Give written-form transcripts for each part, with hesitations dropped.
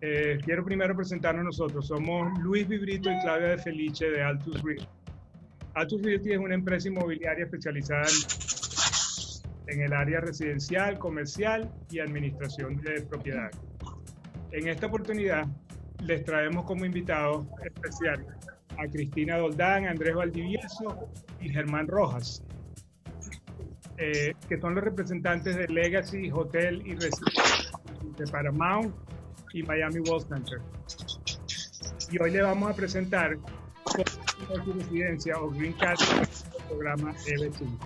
Quiero primero presentarnos nosotros. Somos Luis Vibrito y Claudia de Felice de Altus Realty. Altus Realty es una empresa inmobiliaria especializada en el área residencial, comercial y administración de propiedades. En esta oportunidad les traemos como invitados especiales a Cristina Doldán, Andrés Valdivieso y Germán Rojas, que son los representantes de Legacy Hotel y Residencia de Paramount y Miami World Center. Y hoy le vamos a presentar su residencia o Green Card del programa EB5.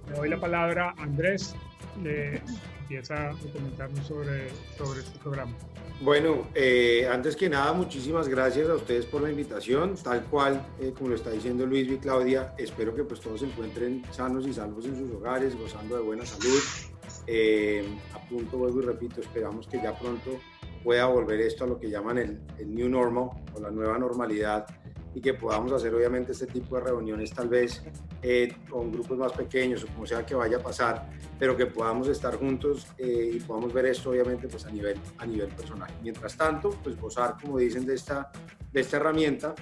Le doy la palabra a Andrés, que empieza a comentarnos sobre su programa. Bueno, antes que nada, muchísimas gracias a ustedes por la invitación. Tal cual, como lo está diciendo Luis y Claudia, espero que pues todos se encuentren sanos y salvos en sus hogares, gozando de buena salud. A punto, vuelvo y repito, esperamos que ya pronto pueda volver esto a lo que llaman el new normal o la nueva normalidad, y que podamos hacer obviamente este tipo de reuniones tal vez con grupos más pequeños o como sea que vaya a pasar, pero que podamos estar juntos y podamos ver esto obviamente pues a nivel personal. Mientras tanto, pues gozar, como dicen, de esta herramienta.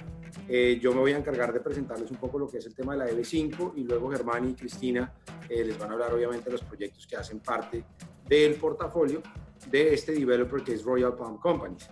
Yo me voy a encargar de presentarles un poco lo que es el tema de la EB5, y luego Germán y Cristina les van a hablar obviamente de los proyectos que hacen parte del portafolio de este developer que es Royal Palm Companies.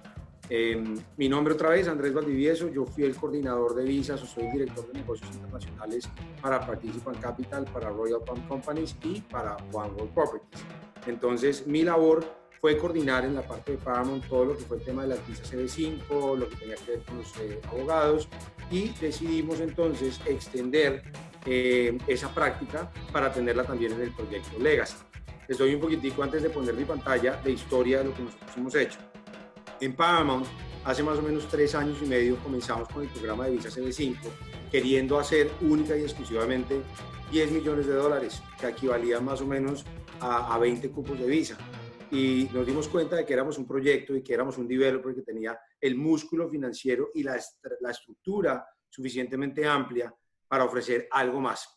Mi nombre otra vez, Andrés Valdivieso. Yo fui el coordinador de visas, o soy el director de negocios internacionales para Participant Capital, para Royal Palm Companies y para One World Properties. Entonces, mi labor fue coordinar en la parte de Paramount todo lo que fue el tema de las visas EB5, lo que tenía que ver con los abogados, y decidimos entonces extender esa práctica para tenerla también en el proyecto Legacy. Les doy un poquitico, antes de poner mi pantalla, de historia de lo que nosotros hemos hecho. En Paramount, hace más o menos 3 años y medio, comenzamos con el programa de visas EB5, queriendo hacer única y exclusivamente $10 millones, que equivalían más o menos a 20 cupos de visa. Y nos dimos cuenta de que éramos un proyecto y que éramos un developer que tenía el músculo financiero y la estructura suficientemente amplia para ofrecer algo más.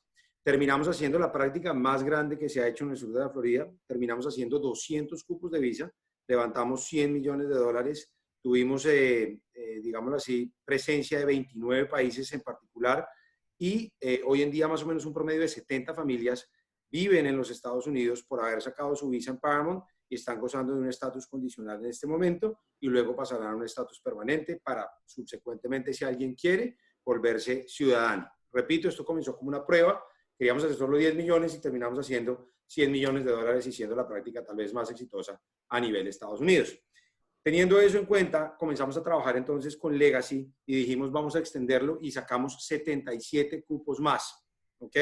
Terminamos haciendo la práctica más grande que se ha hecho en el sur de la Florida. Terminamos haciendo 200 cupos de visa, levantamos $100 millones, tuvimos, digámoslo así, presencia de 29 países en particular, y hoy en día más o menos un promedio de 70 familias viven en los Estados Unidos por haber sacado su visa en Paramount y están gozando de un estatus condicional en este momento, y luego pasarán a un estatus permanente para subsecuentemente, si alguien quiere, volverse ciudadano. Repito, esto comenzó como una prueba. Queríamos hacer solo 10 millones y terminamos haciendo $100 millones y siendo la práctica tal vez más exitosa a nivel de Estados Unidos. Teniendo eso en cuenta, comenzamos a trabajar entonces con Legacy y dijimos vamos a extenderlo, y sacamos 77 cupos más. ¿Ok?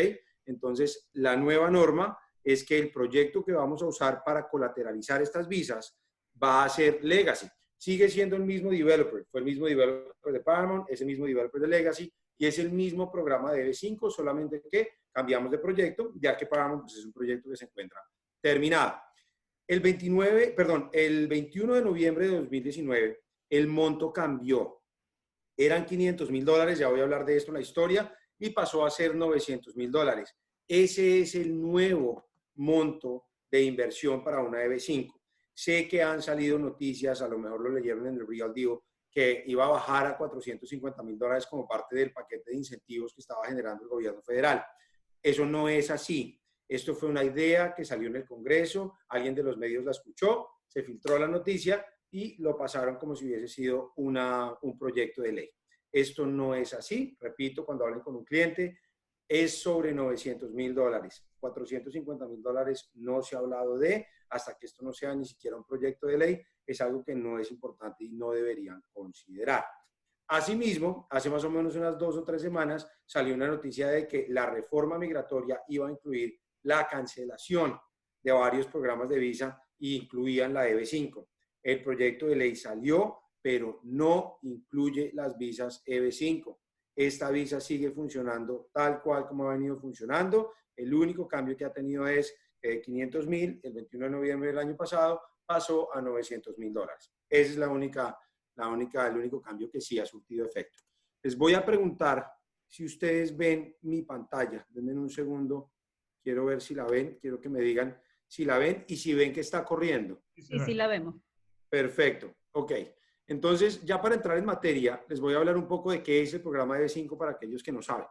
Entonces, la nueva norma es que el proyecto que vamos a usar para colateralizar estas visas va a ser Legacy. Sigue siendo el mismo developer, fue el mismo developer de Paramount, es el mismo developer de Legacy, y es el mismo programa de EB5, solamente que cambiamos de proyecto, ya que Paramount pues, es un proyecto que se encuentra terminado. El 21 de noviembre de 2019, el monto cambió. Eran $500,000, ya voy a hablar de esto en la historia, y pasó a ser $900,000. Ese es el nuevo monto de inversión para una EB5. Sé que han salido noticias, a lo mejor lo leyeron en el Real Deal, que iba a bajar a $450,000 como parte del paquete de incentivos que estaba generando el gobierno federal. Eso no es así. Esto fue una idea que salió en el Congreso, alguien de los medios la escuchó, se filtró la noticia y lo pasaron como si hubiese sido un proyecto de ley. Esto no es así. Repito, cuando hablen con un cliente, es sobre $900,000. $450,000 no se ha hablado de, hasta que esto no sea ni siquiera un proyecto de ley, es algo que no es importante y no deberían considerar. Asimismo, hace más o menos unas 2 o 3 semanas salió una noticia de que la reforma migratoria iba a incluir la cancelación de varios programas de visa e incluían la EB5. El proyecto de ley salió, pero no incluye las visas EB5. Esta visa sigue funcionando tal cual como ha venido funcionando. El único cambio que ha tenido es $500,000, el 21 de noviembre del año pasado, pasó a $900,000. Ese es el único cambio que sí ha surtido efecto. Les voy a preguntar si ustedes ven mi pantalla. Denme un segundo. Quiero ver si la ven. Quiero que me digan si la ven y si ven que está corriendo. Sí, sí la vemos. Perfecto, ok. Entonces, ya para entrar en materia, les voy a hablar un poco de qué es el programa DB5 para aquellos que no saben.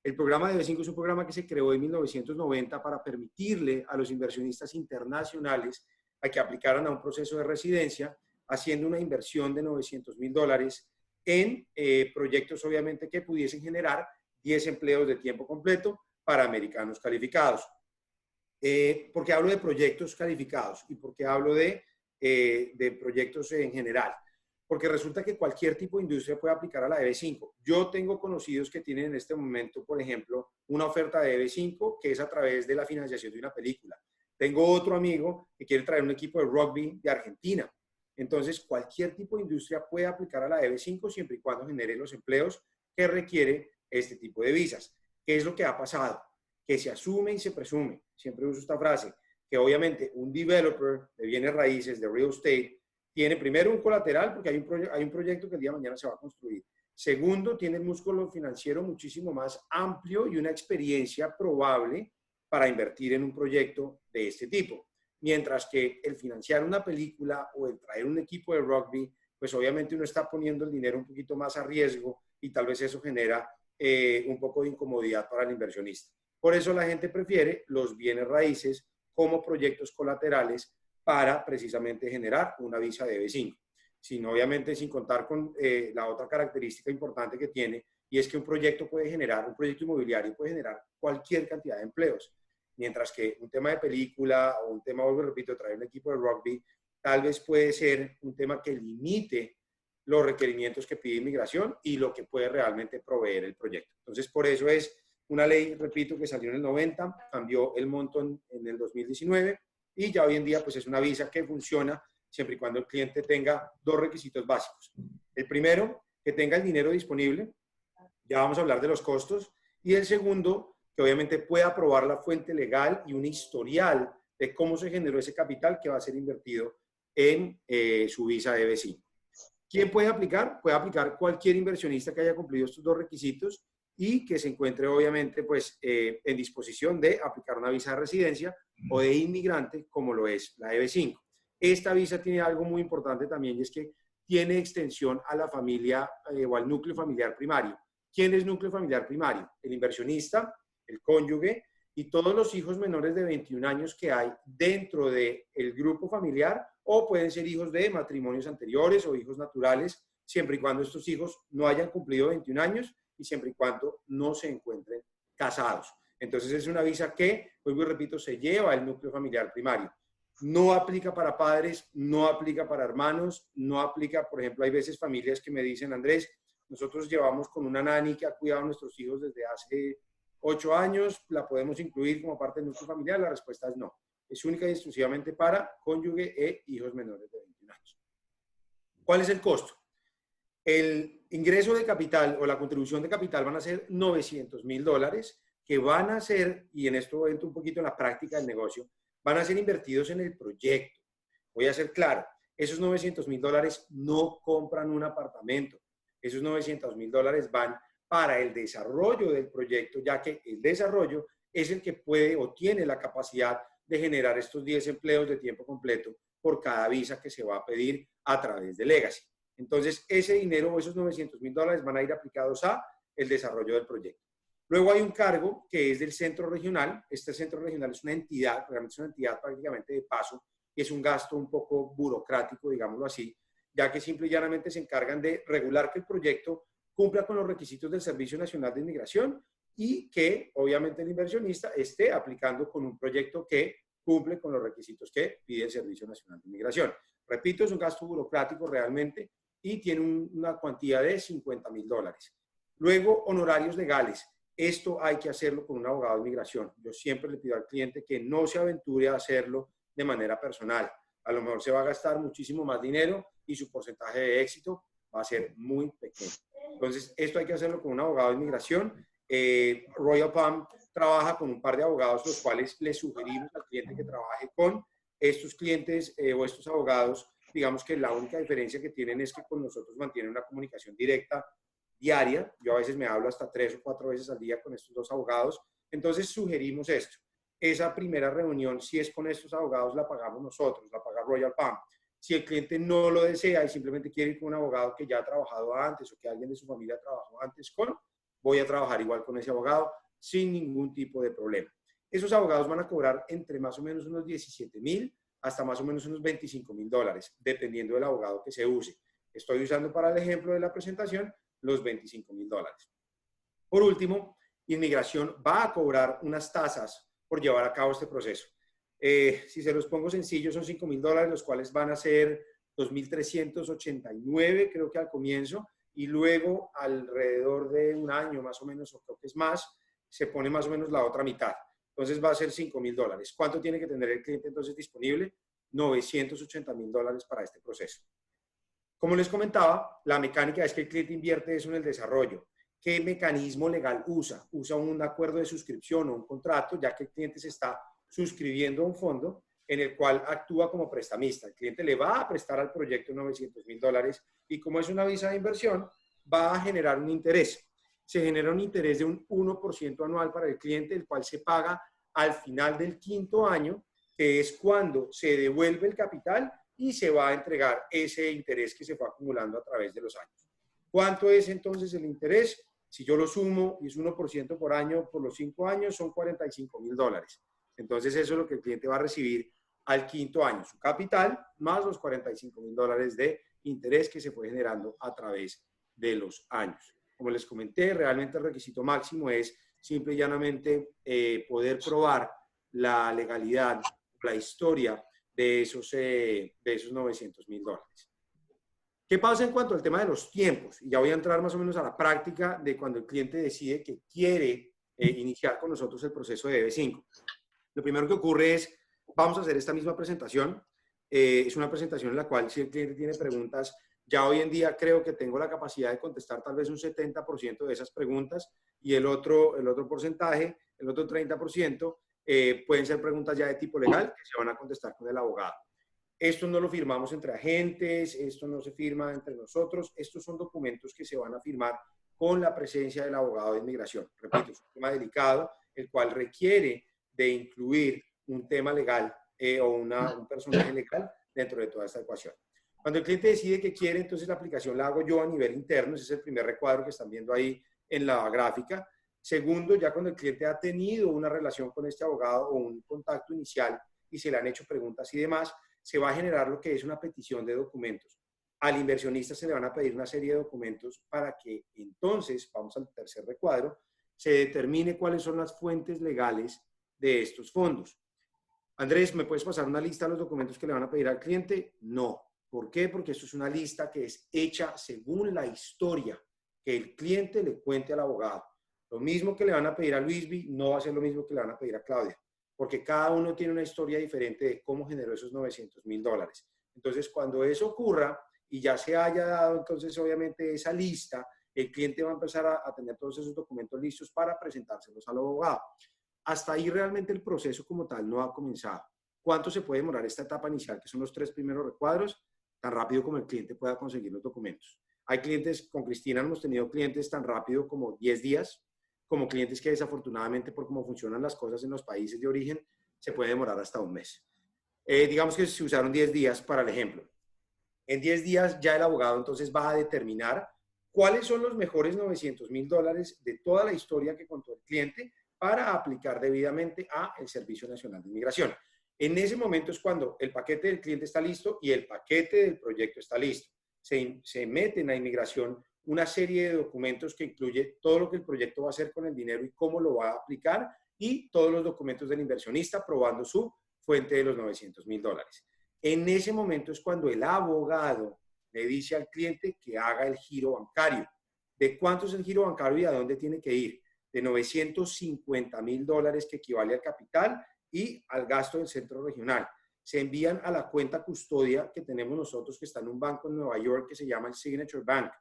El programa DB5 es un programa que se creó en 1990 para permitirle a los inversionistas internacionales a que aplicaran a un proceso de residencia, haciendo una inversión de $900,000 en proyectos, obviamente, que pudiesen generar 10 empleos de tiempo completo para americanos calificados. ¿Por qué hablo de proyectos calificados y por qué hablo de proyectos en general? Porque resulta que cualquier tipo de industria puede aplicar a la EB5. Yo tengo conocidos que tienen en este momento, por ejemplo, una oferta de EB5 que es a través de la financiación de una película. Tengo otro amigo que quiere traer un equipo de rugby de Argentina. Entonces, cualquier tipo de industria puede aplicar a la EB5 siempre y cuando genere los empleos que requiere este tipo de visas. ¿Qué es lo que ha pasado? Que se asume y se presume, siempre uso esta frase, que obviamente un developer de bienes raíces, de real estate, tiene primero un colateral porque hay un proyecto que el día de mañana se va a construir. Segundo, tiene el músculo financiero muchísimo más amplio y una experiencia probable para invertir en un proyecto de este tipo. Mientras que el financiar una película o el traer un equipo de rugby, pues obviamente uno está poniendo el dinero un poquito más a riesgo y tal vez eso genera un poco de incomodidad para el inversionista. Por eso la gente prefiere los bienes raíces como proyectos colaterales para precisamente generar una visa de EB5. Obviamente sin contar con la otra característica importante que tiene, y es que un proyecto inmobiliario puede generar cualquier cantidad de empleos. Mientras que un tema de película o un tema, vuelvo y repito, traer un equipo de rugby, tal vez puede ser un tema que limite los requerimientos que pide inmigración y lo que puede realmente proveer el proyecto. Entonces, por eso es una ley, repito, que salió en el 90, cambió el monto en el 2019 y ya hoy en día pues es una visa que funciona siempre y cuando el cliente tenga dos requisitos básicos. El primero, que tenga el dinero disponible, ya vamos a hablar de los costos, y el segundo, que obviamente pueda probar la fuente legal y un historial de cómo se generó ese capital que va a ser invertido en su visa de EB5. ¿Quién puede aplicar? Puede aplicar cualquier inversionista que haya cumplido estos dos requisitos y que se encuentre obviamente pues en disposición de aplicar una visa de residencia o de inmigrante como lo es la EB5. Esta visa tiene algo muy importante también y es que tiene extensión a la familia o al núcleo familiar primario. ¿Quién es núcleo familiar primario? El inversionista, el cónyuge y todos los hijos menores de 21 años que hay dentro del grupo familiar, o pueden ser hijos de matrimonios anteriores o hijos naturales, siempre y cuando estos hijos no hayan cumplido 21 años y siempre y cuando no se encuentren casados. Entonces es una visa que, vuelvo y repito, se lleva al núcleo familiar primario. No aplica para padres, no aplica para hermanos, no aplica, por ejemplo, hay veces familias que me dicen, Andrés, nosotros llevamos con una nani que ha cuidado a nuestros hijos desde hace 8 años, ¿la podemos incluir como parte del núcleo familiar? La respuesta es no. Es única y exclusivamente para cónyuge e hijos menores de 21 años. ¿Cuál es el costo? El ingreso de capital o la contribución de capital van a ser $900,000 que van a ser, y en esto entro un poquito en la práctica del negocio, van a ser invertidos en el proyecto. Voy a ser claro, esos $900,000 no compran un apartamento. Esos $900,000 van para el desarrollo del proyecto, ya que el desarrollo es el que puede o tiene la capacidad de generar estos 10 empleos de tiempo completo por cada visa que se va a pedir a través de Legacy. Entonces, ese dinero o esos $900,000 van a ir aplicados a el desarrollo del proyecto. Luego hay un cargo que es del centro regional. Este centro regional es una entidad, realmente es una entidad prácticamente de paso, y es un gasto un poco burocrático, digámoslo así, ya que simple y llanamente se encargan de regular que el proyecto cumpla con los requisitos del Servicio Nacional de Inmigración y que obviamente el inversionista esté aplicando con un proyecto que cumple con los requisitos que pide el Servicio Nacional de Inmigración. Repito, es un gasto burocrático realmente y tiene una cuantía de $50,000. Luego, honorarios legales. Esto hay que hacerlo con un abogado de inmigración. Yo siempre le pido al cliente que no se aventure a hacerlo de manera personal. A lo mejor se va a gastar muchísimo más dinero y su porcentaje de éxito va a ser muy pequeño. Entonces, esto hay que hacerlo con un abogado de inmigración. Royal Palm trabaja con un par de abogados, los cuales le sugerimos al cliente que trabaje con estos clientes o estos abogados. Digamos que la única diferencia que tienen es que con nosotros mantienen una comunicación directa diaria. Yo a veces me hablo hasta 3 o 4 veces al día con estos dos abogados. Entonces sugerimos esto. Esa primera reunión, si es con estos abogados, la pagamos nosotros, la paga Royal Palm. Si el cliente no lo desea y simplemente quiere ir con un abogado que ya ha trabajado antes o que alguien de su familia trabajó antes con, voy a trabajar igual con ese abogado sin ningún tipo de problema. Esos abogados van a cobrar entre más o menos unos 17.000 hasta más o menos unos 25.000 dólares, dependiendo del abogado que se use. Estoy usando para el ejemplo de la presentación los 25.000 dólares. Por último, inmigración va a cobrar unas tasas por llevar a cabo este proceso. Si se los pongo sencillos, son 5.000 dólares, los cuales van a ser 2.389, creo que al comienzo, y luego alrededor de un año más o menos, o creo que es más, se pone más o menos la otra mitad. Entonces va a ser 5.000 dólares. ¿Cuánto tiene que tener el cliente entonces disponible? 980.000 dólares para este proceso. Como les comentaba, la mecánica es que el cliente invierte eso en el desarrollo. ¿Qué mecanismo legal usa? Usa un acuerdo de suscripción o un contrato, ya que el cliente se está suscribiendo a un fondo en el cual actúa como prestamista. El cliente le va a prestar al proyecto 900.000 dólares y como es una visa de inversión, va a generar un interés. Se genera un interés de un 1% anual para el cliente, el cual se paga al final del quinto año, que es cuando se devuelve el capital y se va a entregar ese interés que se fue acumulando a través de los años. ¿Cuánto es entonces el interés? Si yo lo sumo y es 1% por año por los 5 años, son 45.000 dólares. Entonces eso es lo que el cliente va a recibir al quinto año, su capital más los 45.000 dólares de interés que se fue generando a través de los años. Como les comenté, realmente el requisito máximo es simple y llanamente poder probar la legalidad, la historia de esos 900.000 dólares. ¿Qué pasa en cuanto al tema de los tiempos? Y ya voy a entrar más o menos a la práctica de cuando el cliente decide que quiere iniciar con nosotros el proceso de EB5. Lo primero que ocurre es, vamos a hacer esta misma presentación. Es una presentación en la cual si el cliente tiene preguntas, ya hoy en día creo que tengo la capacidad de contestar tal vez un 70% de esas preguntas y el otro porcentaje, el otro 30%, pueden ser preguntas ya de tipo legal que se van a contestar con el abogado. Esto no lo firmamos entre agentes, esto no se firma entre nosotros, estos son documentos que se van a firmar con la presencia del abogado de inmigración. Repito, es un tema delicado, el cual requiere de incluir un tema legal o un personaje legal dentro de toda esta ecuación. Cuando el cliente decide que quiere, entonces la aplicación la hago yo a nivel interno, ese es el primer recuadro que están viendo ahí en la gráfica. Segundo, ya cuando el cliente ha tenido una relación con este abogado o un contacto inicial y se le han hecho preguntas y demás, se va a generar lo que es una petición de documentos. Al inversionista se le van a pedir una serie de documentos para que entonces, vamos al tercer recuadro, se determine cuáles son las fuentes legales de estos fondos. Andrés, ¿me puedes pasar una lista de los documentos que le van a pedir al cliente? No. ¿Por qué? Porque esto es una lista que es hecha según la historia que el cliente le cuente al abogado. Lo mismo que le van a pedir a Luisby no va a ser lo mismo que le van a pedir a Claudia, porque cada uno tiene una historia diferente de cómo generó esos 900.000 dólares. Entonces, cuando eso ocurra y ya se haya dado, entonces, obviamente, esa lista, el cliente va a empezar a tener todos esos documentos listos para presentárselos al abogado. Hasta ahí realmente el proceso como tal no ha comenzado. ¿Cuánto se puede demorar esta etapa inicial, que son los 3 primeros recuadros? Tan rápido como el cliente pueda conseguir los documentos. Hay clientes, con Cristina hemos tenido clientes tan rápido como 10 días, como clientes que desafortunadamente por cómo funcionan las cosas en los países de origen, se puede demorar hasta un mes. Digamos que se usaron 10 días para el ejemplo. En 10 días ya el abogado entonces va a determinar cuáles son los mejores 900.000 dólares de toda la historia que contó el cliente para aplicar debidamente a el Servicio Nacional de Inmigración. En ese momento es cuando el paquete del cliente está listo y el paquete del proyecto está listo. Se meten a inmigración una serie de documentos que incluye todo lo que el proyecto va a hacer con el dinero y cómo lo va a aplicar y todos los documentos del inversionista probando su fuente de los 900.000 dólares. En ese momento es cuando el abogado le dice al cliente que haga el giro bancario. ¿De cuánto es el giro bancario y a dónde tiene que ir? De 950.000 dólares, que equivale al capital y al gasto del centro regional. Se envían a la cuenta custodia que tenemos nosotros, que está en un banco en Nueva York que se llama el Signature Bank.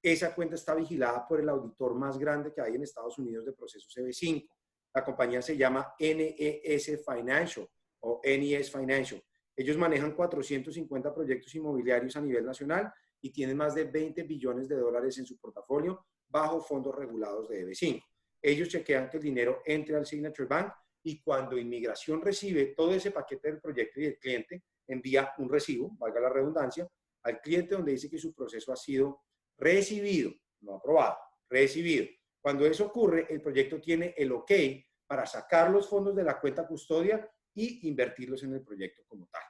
Esa cuenta está vigilada por el auditor más grande que hay en Estados Unidos de procesos EB5. La compañía se llama NES Financial o NES Financial. Ellos manejan 450 proyectos inmobiliarios a nivel nacional y tienen más de 20 billones de dólares en su portafolio bajo fondos regulados de EB5. Ellos chequean que el dinero entre al Signature Bank y cuando inmigración recibe todo ese paquete del proyecto y del cliente, envía un recibo, valga la redundancia, al cliente donde dice que su proceso ha sido recibido, no aprobado, recibido. Cuando eso ocurre, el proyecto tiene el OK para sacar los fondos de la cuenta custodia y invertirlos en el proyecto como tal.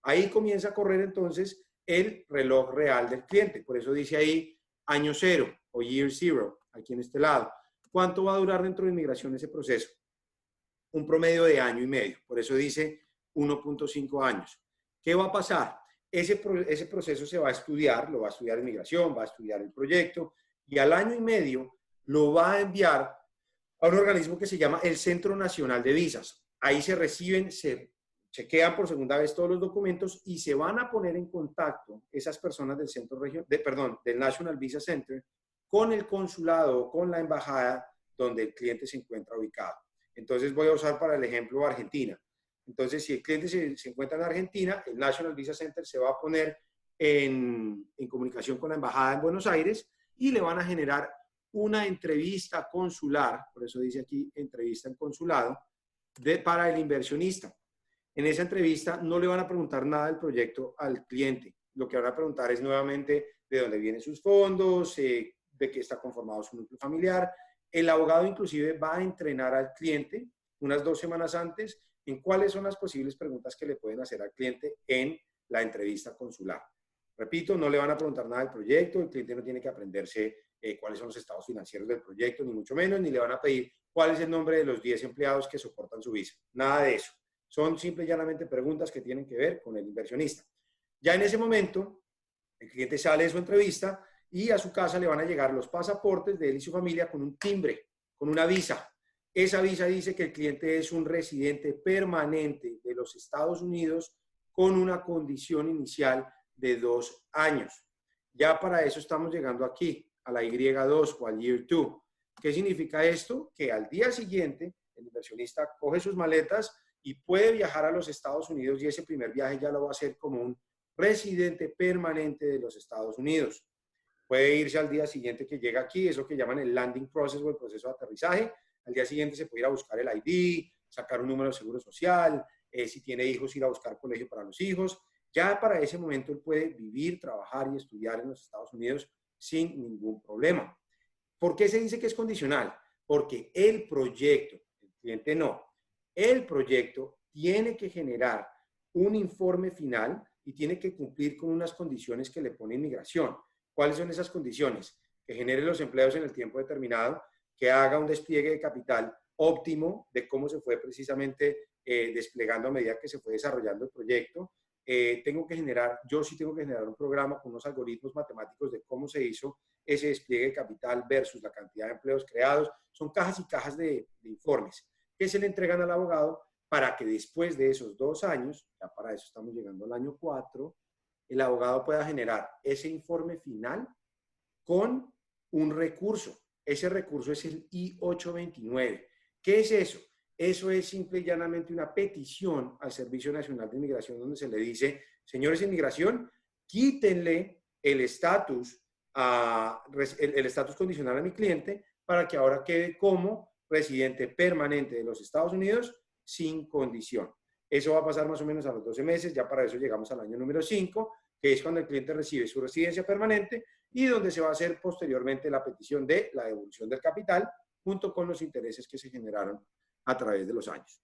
Ahí comienza a correr entonces el reloj real del cliente. Por eso dice ahí año cero o year zero, aquí en este lado. ¿Cuánto va a durar dentro de inmigración ese proceso? Un promedio de año y medio. Por eso dice 1.5 años. ¿Qué va a pasar? Ese proceso se va a estudiar, lo va a estudiar inmigración, va a estudiar el proyecto y al año y medio lo va a enviar a un organismo que se llama el Centro Nacional de Visas. Ahí se reciben, se chequean por segunda vez todos los documentos y se van a poner en contacto esas personas del del National Visa Center con el consulado o con la embajada donde el cliente se encuentra ubicado. Entonces voy a usar para el ejemplo Argentina. Entonces, si el cliente se encuentra en Argentina, el National Visa Center se va a poner en comunicación con la embajada en Buenos Aires y le van a generar una entrevista consular, por eso dice aquí entrevista en consulado, para el inversionista. En esa entrevista no le van a preguntar nada del proyecto al cliente. Lo que van a preguntar es nuevamente de dónde vienen sus fondos, de qué está conformado su núcleo familiar. El abogado inclusive va a entrenar al cliente unas 2 semanas antes en cuáles son las posibles preguntas que le pueden hacer al cliente en la entrevista consular. Repito, no le van a preguntar nada del proyecto, el cliente no tiene que aprenderse cuáles son los estados financieros del proyecto, ni mucho menos, ni le van a pedir cuál es el nombre de los 10 empleados que soportan su visa. Nada de eso. Son simple y llanamente preguntas que tienen que ver con el inversionista. Ya en ese momento, el cliente sale de su entrevista y a su casa le van a llegar los pasaportes de él y su familia con un timbre, con una visa. Esa visa dice que el cliente es un residente permanente de los Estados Unidos con una condición inicial de 2 años. Ya para eso estamos llegando aquí, a la Y2 o al Year 2. ¿Qué significa esto? Que al día siguiente el inversionista coge sus maletas y puede viajar a los Estados Unidos y ese primer viaje ya lo va a hacer como un residente permanente de los Estados Unidos. Puede irse al día siguiente que llega aquí, es lo que llaman el landing process o el proceso de aterrizaje. Al día siguiente se puede ir a buscar el ID, sacar un número de seguro social, si tiene hijos, ir a buscar colegio para los hijos. Ya para ese momento él puede vivir, trabajar y estudiar en los Estados Unidos sin ningún problema. ¿Por qué se dice que es condicional? Porque el proyecto, el cliente no, el proyecto tiene que generar un informe final y tiene que cumplir con unas condiciones que le pone inmigración. ¿Cuáles son esas condiciones? Que genere los empleos en el tiempo determinado, que haga un despliegue de capital óptimo de cómo se fue precisamente desplegando a medida que se fue desarrollando el proyecto. Yo sí tengo que generar un programa con unos algoritmos matemáticos de cómo se hizo ese despliegue de capital versus la cantidad de empleos creados. Son cajas y cajas de informes que se le entregan al abogado para que después de esos 2 años, ya para eso estamos llegando al año 4, el abogado pueda generar ese informe final con un recurso. Ese recurso es el I-829. ¿Qué es eso? Eso es simple y llanamente una petición al Servicio Nacional de Inmigración donde se le dice, señores de inmigración, quítenle el estatus condicional a mi cliente para que ahora quede como residente permanente de los Estados Unidos sin condición. Eso va a pasar más o menos a los 12 meses, ya para eso llegamos al año número 5, que es cuando el cliente recibe su residencia permanente y donde se va a hacer posteriormente la petición de la devolución del capital junto con los intereses que se generaron a través de los años.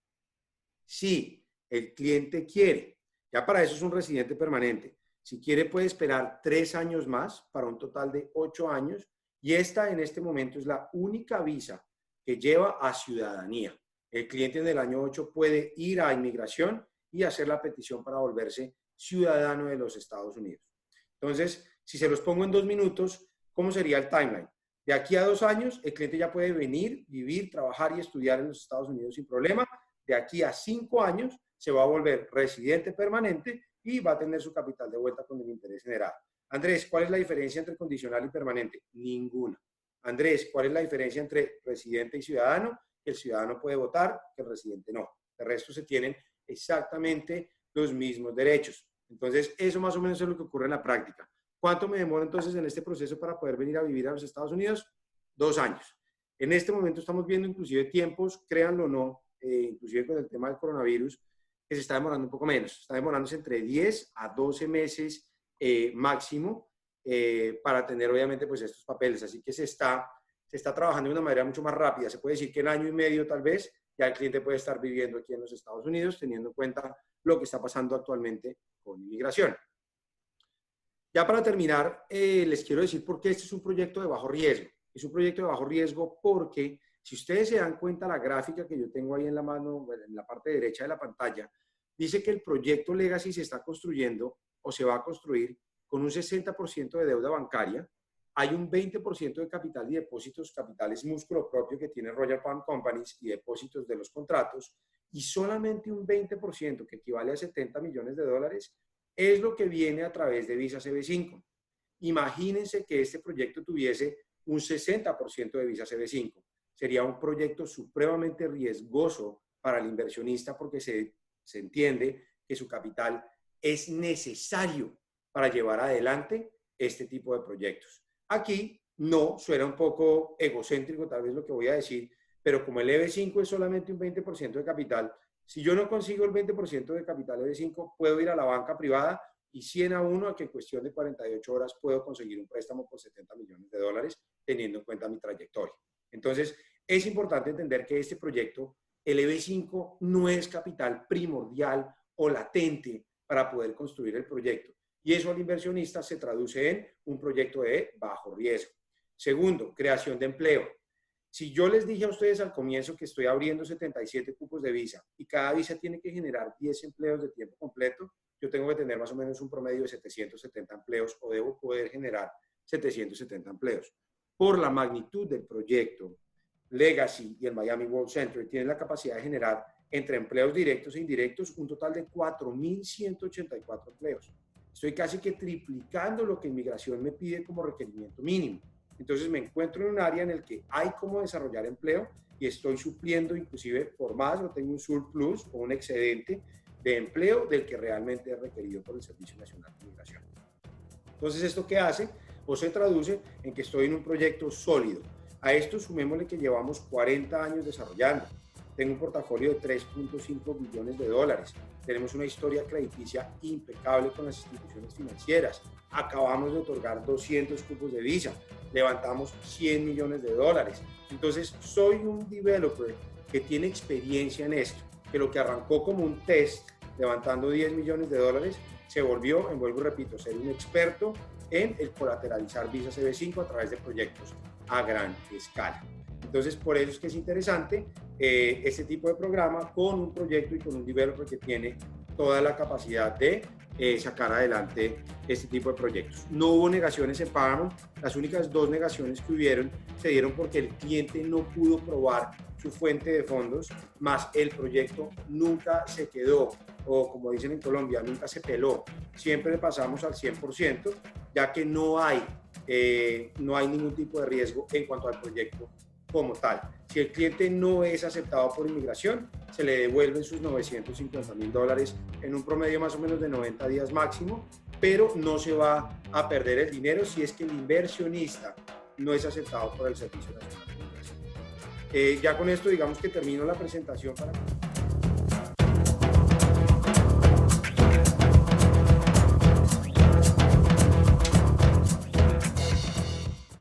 Si el cliente quiere, ya para eso es un residente permanente, si quiere puede esperar 3 años más para un total de 8 años y esta en este momento es la única visa que lleva a ciudadanía. El cliente en el año 8 puede ir a inmigración y hacer la petición para volverse ciudadano de los Estados Unidos. Entonces, si se los pongo en 2 minutos, ¿cómo sería el timeline? De aquí a 2 años, el cliente ya puede venir, vivir, trabajar y estudiar en los Estados Unidos sin problema. De aquí a 5 años, se va a volver residente permanente y va a tener su capital de vuelta con el interés generado. Andrés, ¿cuál es la diferencia entre condicional y permanente? Ninguna. Andrés, ¿cuál es la diferencia entre residente y ciudadano? Que el ciudadano puede votar, que el residente no. El resto se tienen exactamente los mismos derechos. Entonces, eso más o menos es lo que ocurre en la práctica. ¿Cuánto me demora entonces en este proceso para poder venir a vivir a los Estados Unidos? 2 años. En este momento estamos viendo inclusive tiempos, créanlo o no, inclusive con el tema del coronavirus, que se está demorando un poco menos, está demorándose entre 10 a 12 meses máximo para tener obviamente pues estos papeles, así que se está trabajando de una manera mucho más rápida. Se puede decir que en año y medio tal vez ya el cliente puede estar viviendo aquí en los Estados Unidos, teniendo en cuenta lo que está pasando actualmente con inmigración. Ya para terminar, les quiero decir por qué este es un proyecto de bajo riesgo. Es un proyecto de bajo riesgo porque, si ustedes se dan cuenta, la gráfica que yo tengo ahí en la mano, en la parte derecha de la pantalla, dice que el proyecto Legacy se está construyendo o se va a construir con un 60% de deuda bancaria. Hay un 20% de capital y depósitos, capitales músculo propio que tiene Royal Palm Companies y depósitos de los contratos, y solamente un 20%, que equivale a $70 millones, es lo que viene a través de Visa CB5. Imagínense que este proyecto tuviese un 60% de Visa CB5. Sería un proyecto supremamente riesgoso para el inversionista porque se entiende que su capital es necesario para llevar adelante este tipo de proyectos. Aquí no, suena un poco egocéntrico tal vez lo que voy a decir, pero como el EB5 es solamente un 20% de capital, si yo no consigo el 20% de capital EB5, puedo ir a la banca privada y 100 a 1 a que en cuestión de 48 horas puedo conseguir un préstamo por $70 millones, teniendo en cuenta mi trayectoria. Entonces, es importante entender que este proyecto, el EB5, no es capital primordial o latente para poder construir el proyecto. Y eso al inversionista se traduce en un proyecto de bajo riesgo. Segundo, creación de empleo. Si yo les dije a ustedes al comienzo que estoy abriendo 77 cupos de visa y cada visa tiene que generar 10 empleos de tiempo completo, yo tengo que tener más o menos un promedio de 770 empleos o debo poder generar 770 empleos. Por la magnitud del proyecto, Legacy y el Miami World Center tienen la capacidad de generar entre empleos directos e indirectos un total de 4.184 empleos. Estoy casi que triplicando lo que inmigración me pide como requerimiento mínimo. Entonces me encuentro en un área en el que hay cómo desarrollar empleo y estoy supliendo inclusive por más, o tengo un surplus o un excedente de empleo del que realmente es requerido por el Servicio Nacional de Inmigración. Entonces, ¿esto qué hace? O se traduce en que estoy en un proyecto sólido. A esto sumémosle que llevamos 40 años desarrollando. Tengo un portafolio de $3.5 billones. Tenemos una historia crediticia impecable con las instituciones financieras. Acabamos de otorgar 200 cupos de visa. Levantamos $100 millones. Entonces, soy un developer que tiene experiencia en esto, que lo que arrancó como un test levantando $10 millones, se volvió, vuelvo y repito, ser un experto en el colateralizar Visa CB5 a través de proyectos a gran escala. Entonces, por eso es que es interesante este tipo de programa con un proyecto y con un developer que tiene toda la capacidad de sacar adelante este tipo de proyectos. No hubo negaciones en Paramount. Las únicas 2 negaciones que hubieron se dieron porque el cliente no pudo probar su fuente de fondos, más el proyecto nunca se quedó, o como dicen en Colombia, nunca se peló. Siempre pasamos al 100%, ya que no hay ningún tipo de riesgo en cuanto al proyecto como tal. Si el cliente no es aceptado por inmigración, se le devuelven sus $950,000 en un promedio más o menos de 90 días máximo, pero no se va a perder el dinero si es que el inversionista no es aceptado por el Servicio Nacional de Inmigración. Ya con esto digamos que termino la presentación para...